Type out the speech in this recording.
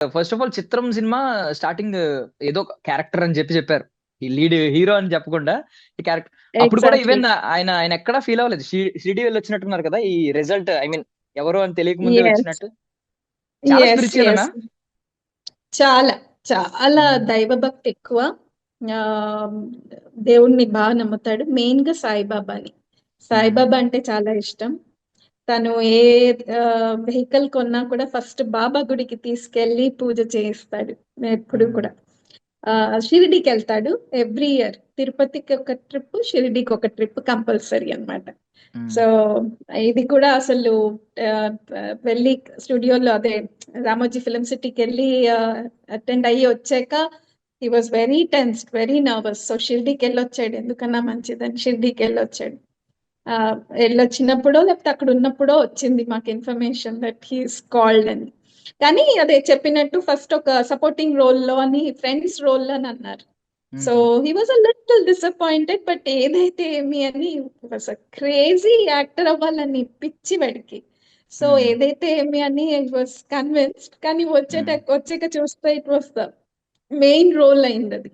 First of all చిత్రం cinema starting ఏదో character అని చెప్పారు. ఈ లీడ్ హీరో అని చెప్పకుండా ఈ క్యారెక్టర్. అప్పుడు కూడా ఎగ్జాక్ట్లీ. ఈవెన్ ఆయన ఆయన ఎక్కడా ఫీల్ అవ్వలేదు. షిరిడి వెళ్ళి వచ్చినట్టున్నారు కదా ఈ రిజల్ట్, ఐ మీన్ ఎవరు అని తెలియక ముందే ఎస్, వచ్చినట్టు. చాలా ఎస్, స్పిరిచువల్ అనా. ఎస్. చాలా, చాలా ఉమ్, దైవభక్తి ఎక్కువ. ఆ, దేవుణ్ణి బాగా నమ్ముతాడు. మెయిన్ గా సాయిబాబాని. ఉమ్, సాయిబాబా అంటే చాలా ఇష్టం. తను ఏ వెహికల్ కొన్నా కూడా ఫస్ట్ బాబా గుడికి తీసుకెళ్లి పూజ చేయిస్తాడు ఎప్పుడు ఉమ్, కూడా. ఆ, షిరిడీకి వెళ్తాడు ఎవ్రీ ఇయర్. తిరుపతికి ఒక ట్రిప్, షిరిడీకి ఒక ట్రిప్ కంపల్సరీ అన్నమాట. ఉమ్, సో ఇది కూడా అసలు ఆ, వెళ్ళి స్టూడియోలో అదే రామోజీ ఫిలిం సిటీకి వెళ్ళి అటెండ్ అయ్యి వచ్చాక he was very tensed, very nervous. So షిరిడీకి వెళ్ళొచ్చాడు, ఎందుకన్నా మంచిదని షిరిడీకి వెళ్ళొచ్చాడు. ఆ, వెళ్ళొచ్చినప్పుడో లేకపోతే అక్కడ ఉన్నప్పుడో వచ్చింది మాకు ఇన్ఫర్మేషన్ దట్ హీస్ కాల్డ్ అని. కానీ అదే చెప్పినట్టు ఫస్ట్ ఒక సపోర్టింగ్ రోల్ లో అని, ఫ్రెండ్స్ రోల్ అని అన్నారు. So um, he was a little disappointed. But ఏదైతే ఏమి అని, వాజ్ అ క్రేజీ యాక్టర్ అవ్వాలని పిచ్చి వాడికి. సో ఉమ్, ఏదైతే ఏమి అని వాజ్ కన్విన్స్డ్. కానీ ఉమ్. వచ్చాక చూస్తే it was the main role అయింది అది.